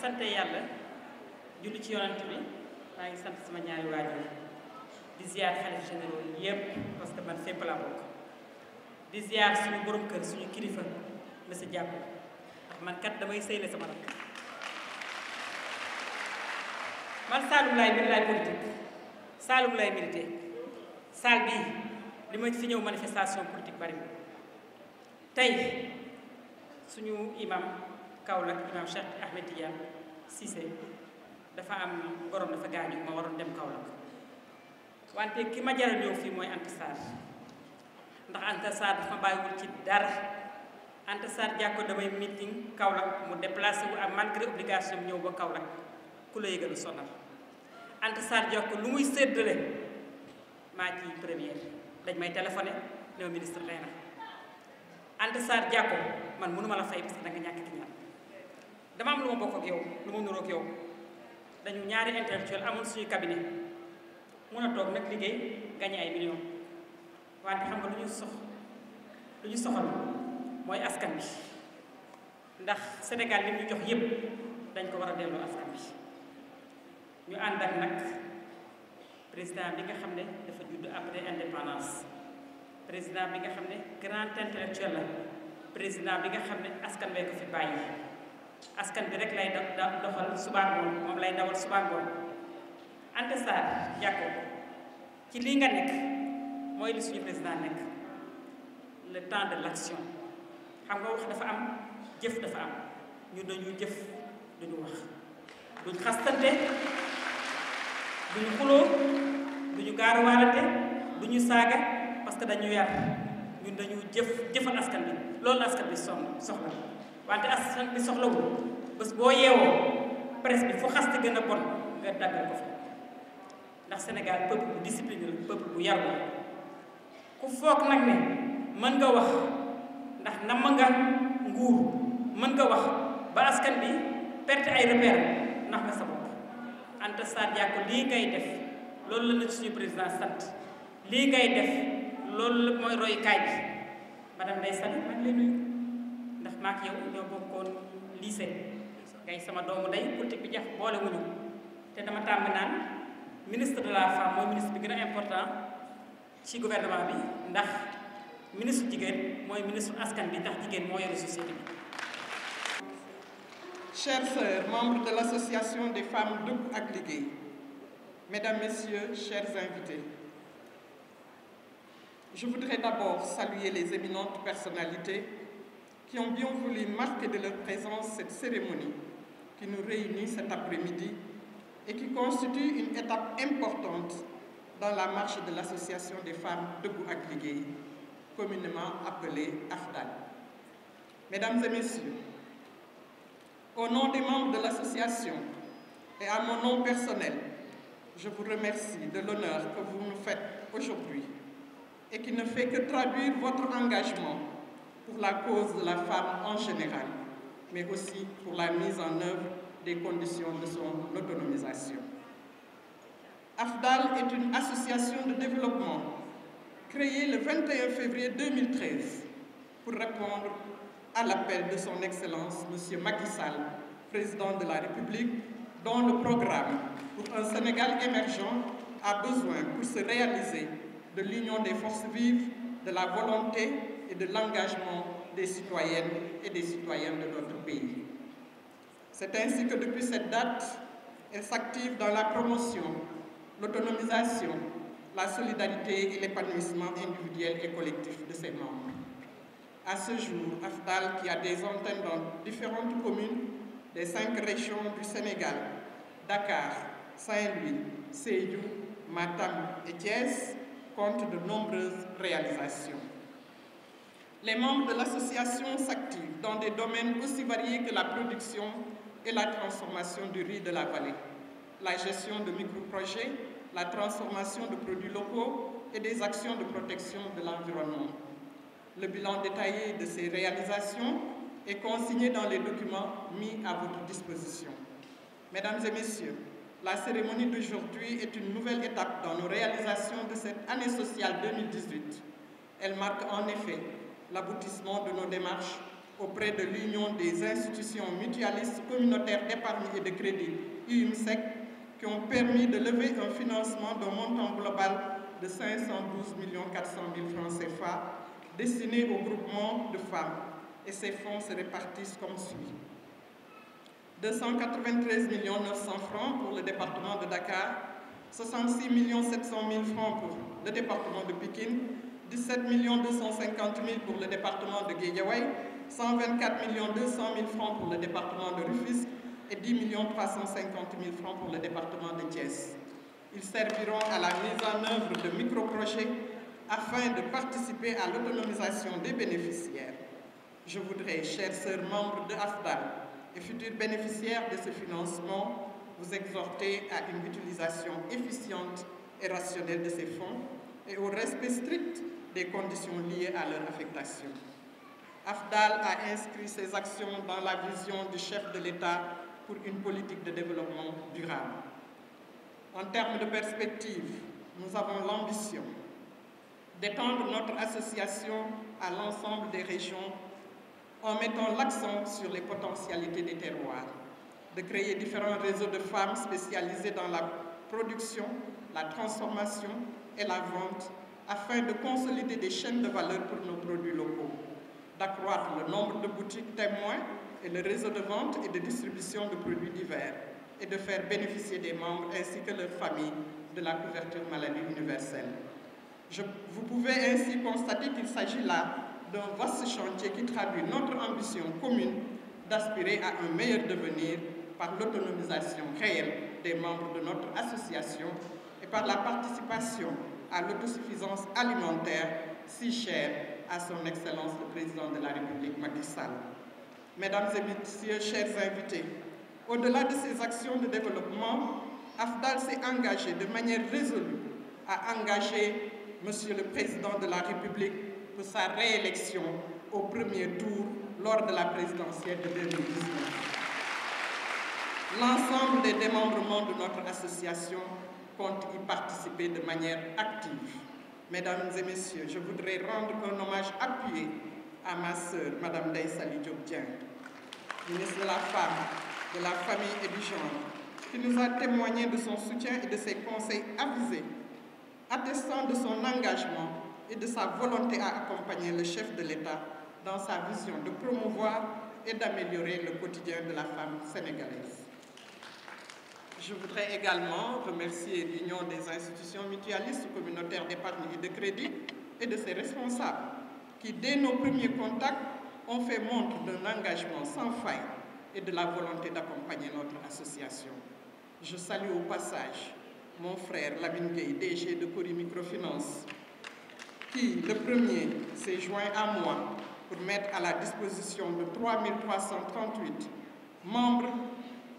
sante yàlla julli ci yonent bi maa ngi sant sama ñaari waajur di ziar xalif généraux yépp parce que man fépp laa bokk di ziar suñu borom kër suñu kilifa la sa jàpp ndax man kat damay sëyle sama rakk man Saloum laay politique Saloum laay milité saal bii li ma fi ñëw manifestation politique bari tey suñu imam Kaolack imam Cheikh Ahmed Tidiane Cissé dafa am borom dafa gaañu ma waroon dem Kaolack wante ki ma jaral ñëw fii mooy Anta Sarr ndax Anta Sarr dafa bàyyiwul ci dara Anta Sarr jàkko damay meeting Kaolack mu déplacé wu am malgré obligation ñëw ba Kaolack ku la yëgal sonal Anta Sarr jàkko lu muy séddale maa ci première dañ may téléphoné ne ma ministre lay na Anta Sarr jàkko man mënuma la fay parce que da nga ñàkk ki ñaan dama am lu ma bokk ak yow lu ma nuroog yow dañu ñaari intellectuel amul suñu cabinet mën a toog nag liggéey gagné ay millions wante xam nga lu ñu soxal mooy askan bi ndax Sénégal li ñu jox yépp dañ ko war a delloo askan bi ñu ànd ak nag président bi nga xam ne dafa judd après indépendance président bi nga xam ne grand intellectuel la président bi nga xam ne askan wee ko fi bàyyi askan bi rek lay doxal suba moom lay dawal suba ngoon Anta Sarr jàkko ci lii nga nekk mooy li suñu président nekk le temps de l'action xam nga wax dafa am jëf dafa am ñu dañu jëf duñu wax duñu xastante duñu xuloo duñu gaaruwaalante duñu saaga parce que dañu yar ñun dañu jëfal askan bi loolu askan bi soxla wante askan bi soxlawul bés boo yeewoo presse bi fu xaste gën a bon nga daggal ko fa ndax Sénégal peuple bu discipliné la peuple bu yaru la ku foog nag ne mën nga wax ndax namm nga nguur mën nga wax ba askan bi perte ay repère ndax nga sa bopp Anta Sarr Diacko lii ngay def loolu la suñu président sant lii ngay def loolu mooy royukaay bi madame Ndeye Saly maa ngi lay nuyu ndax maa ak yow ñoo bokkoon lycée ngay sama doomu ndey politique bi jax boole wuñu te dama tàmm naan ministre de la femme mooy ministre bi gën a important ci gouvernement bi ndax ministre jigéen mooy ministre askan bi ndax jigéen moo yore société bi. Chères sœurs, membres de l'association des femmes Debout ak Liggéey, mesdames, messieurs, chers invités, je voudrais d'abord saluer les éminentes personnalités qui ont bien voulu marquer de leur présence cette cérémonie qui nous réunit cet après-midi et qui constitue une étape importante dans la marche de l'association des femmes Debout ak Liggéey, communément appelée AFDAL. Mesdames et messieurs, au nom des membres de l'association et à mon nom personnel, je vous remercie de l'honneur que vous nous faites aujourd'hui et qui ne fait que traduire votre engagement pour la cause de la femme en général, mais aussi pour la mise en œuvre des conditions de son autonomisation. AFDAL est une association de développement créée le 21 février 2013 pour répondre à l'appel de son Excellence, M. Macky Sall, président de la République, dont le programme pour un Sénégal émergent a besoin pour se réaliser de l'union des forces vives, de la volonté et de l'engagement des citoyennes et des citoyens de notre pays. C'est ainsi que depuis cette date, elle s'active dans la promotion, l'autonomisation, la solidarité et l'épanouissement individuel et collectif de ses membres. À ce jour, AFDAL, qui a des antennes dans différentes communes des 5 régions du Sénégal, Dakar, Saint-Louis, Sédhiou, Matam et Thiès, compte de nombreuses réalisations. Les membres de l'association s'activent dans des domaines aussi variés que la production et la transformation du riz de la vallée, la gestion de microprojets, la transformation de produits locaux et des actions de protection de l'environnement. Le bilan détaillé de ces réalisations est consigné dans les documents mis à votre disposition. Mesdames et messieurs, la cérémonie d'aujourd'hui est une nouvelle étape dans nos réalisations de cette année sociale 2018. Elle marque en effet l'aboutissement de nos démarches auprès de l'Union des institutions mutualistes communautaires d'épargne et de crédit, UMSEC, qui ont permis de lever un financement d'un montant global de 512 400 000 francs CFA destiné au groupement de femmes. Et ces fonds se répartissent comme suit. 293 900 francs pour le département de Dakar, 66 700 000 francs pour le département de Pikine, 17 250 000 pour le département de Guédiawaye, 124 200 000 francs pour le département de Rufisque et 10 350 000 francs pour le département de Thiès. Ils serviront à la mise en œuvre de micro-projets afin de participer à l'autonomisation des bénéficiaires. Je voudrais, chers sœurs membres de AFDAL et futurs bénéficiaires de ce financement, vous exhorter à une utilisation efficiente et rationnelle de ces fonds et au respect strict des conditions liées à leur affectation. AFDAL a inscrit ses actions dans la vision du chef de l'État pour une politique de développement durable. En termes de perspective, nous avons l'ambition d'étendre notre association à l'ensemble des régions en mettant l'accent sur les potentialités des terroirs, de créer différents réseaux de femmes spécialisées dans la production, la transformation et la vente afin de consolider des chaînes de valeur pour nos produits locaux, d'accroître le nombre de boutiques témoins et le réseau de vente et de distribution de produits divers et de faire bénéficier des membres ainsi que leurs familles de la couverture maladie universelle. Vous pouvez ainsi constater qu'il s'agit là d'un vaste chantier qui traduit notre ambition commune d'aspirer à un meilleur devenir par l'autonomisation réelle des membres de notre association et par la participation à l'autosuffisance alimentaire si chère à son Excellence le Président de la République, Macky Sall. Mesdames et messieurs, chers invités, au-delà de ces actions de développement, AFDAL s'est engagé de manière résolue à engager Monsieur le Président de la République pour sa réélection au premier tour lors de la présidentielle de 2019. L'ensemble des démembrements de notre association comptent y participer de manière active. Mesdames et messieurs, je voudrais rendre un hommage appuyé à ma sœur, Madame Ndeye Saly Diop Dieng, ministre de la Femme, de la Famille et du Genre, qui nous a témoigné de son soutien et de ses conseils avisés, attestant de son engagement et de sa volonté à accompagner le chef de l'État dans sa vision de promouvoir et d'améliorer le quotidien de la femme sénégalaise. Je voudrais également remercier l'Union des institutions mutualistes communautaires d'épargne et de crédit et de ses responsables qui, dès nos premiers contacts, ont fait montre d'un engagement sans faille et de la volonté d'accompagner notre association. Je salue au passage mon frère Lamine Gueye, DG de Cori Microfinance, qui, le premier, s'est joint à moi pour mettre à la disposition de 3 338 membres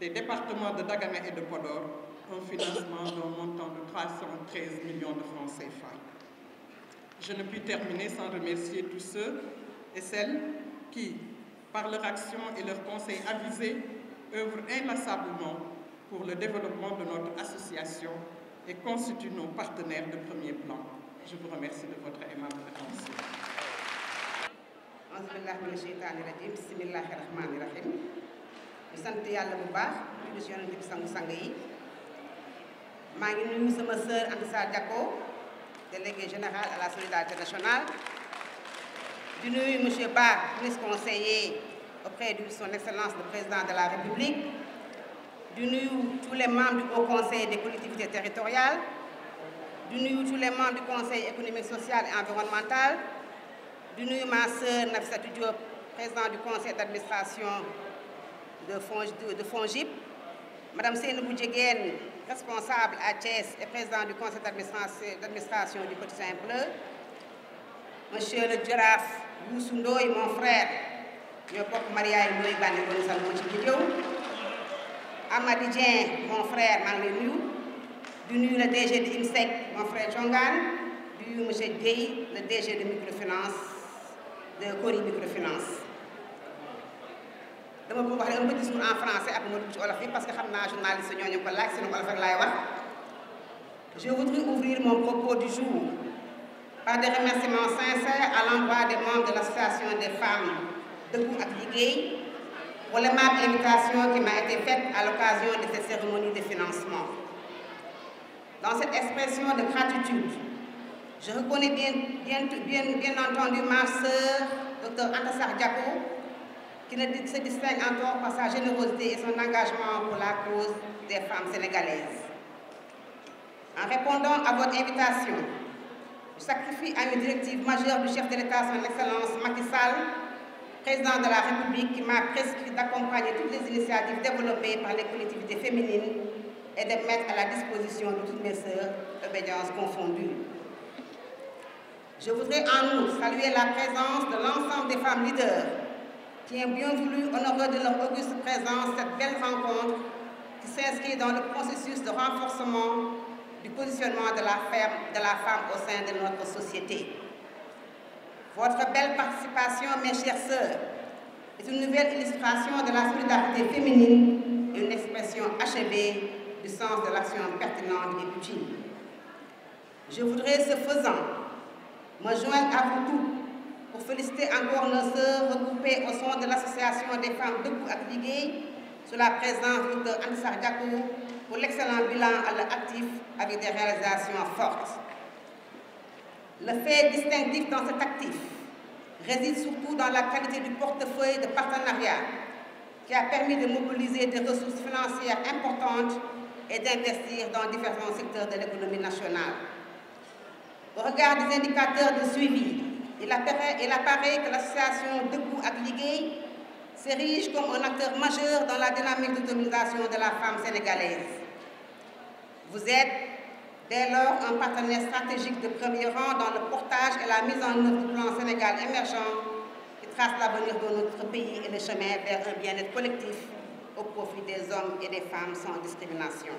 des départements de Dagana et de Podor un financement d'un montant de 313 millions de francs CFA. Je ne puis terminer sans remercier tous ceux et celles qui, par leur action et leurs conseils avisés, œuvrent inlassablement pour le développement de notre association et constituent nos partenaires de premier plan. Je vous remercie de votre aimable attention. di sant yàlla bu baax di ci yonent bi sangu-sang yi maa ngi nuyu sama sœur Anta Sarr Diacko délégué général à la solidarité nationale di nuyu monsieur Ba ministre conseiller auprès de son excellence le président de la République di nuyu tous les membres du Haut Conseil des collectivités territoriales di nuyu tous les membres du Conseil économique, social et environnemental di nuyu ma sœur Nafissatou Diop président du conseil d'administration de FONGIP, Madame Seynabou Diéguène, responsable à Thiès et président du conseil d'administration du Petit Saint-Bleu, Monsieur le Giraffe Youssou Ndoye, mon frère, ñoo bokk Maria Ndoye Bandi Ngoné Sall moo ci vidéo, Amady Dieng, mon frère, maa ngi lay nuyu, di nuyu le DG de IMSEC, mon frère Thiongane, di nuyu Monsieur Guèye, le DG de microfinance, de Cori Microfinance. Je vais vous parler un petit discours en français après mon discours en parce que je suis journaliste, je voudrais ouvrir mon propos du jour par des remerciements sincères à l'endroit des membres de l'association des femmes Debout ak Liggéey pour l'aimable invitation qui m'a été faite à l'occasion de cette cérémonie de financement. Dans cette expression de gratitude, je reconnais bien entendu ma sœur, Dr Anta Sarr Diaco, qui se distingue encore par sa générosité et son engagement pour la cause des femmes sénégalaises. En répondant à votre invitation, je sacrifie à une directive majeure du chef de l'État, son Excellence Macky Sall, président de la République, qui m'a prescrit d'accompagner toutes les initiatives développées par les collectivités féminines et de mettre à la disposition de toutes mes sœurs, obédiences confondues. Je voudrais en outre saluer la présence de l'ensemble des femmes leaders qui ont bien voulu honorer de leur auguste présence cette belle rencontre qui s'inscrit dans le processus de renforcement du positionnement de la femme au sein de notre société. Votre belle participation, mes chères sœurs, est une nouvelle illustration de la solidarité féminine et une expression achevée du sens de l'action pertinente et utile. Je voudrais, ce faisant, me joindre à vous tous pour féliciter encore nos sœurs regroupées au sein de l'Association des femmes Debout ak Liggéey sous la présence de Dr Anta Sarr Diaco pour l'excellent bilan à l'actif avec des réalisations fortes. Le fait distinctif dans cet actif réside surtout dans la qualité du portefeuille de partenariat qui a permis de mobiliser des ressources financières importantes et d'investir dans différents secteurs de l'économie nationale. Au regard des indicateurs de suivi, il apparaît que l'association Debout ak Liggéey s'érige comme un acteur majeur dans la dynamique d'autonomisation de la femme sénégalaise. Vous êtes dès lors un partenaire stratégique de premier rang dans le portage et la mise en œuvre du plan Sénégal émergent qui trace l'avenir de notre pays et le chemin vers un bien-être collectif au profit des hommes et des femmes sans discrimination.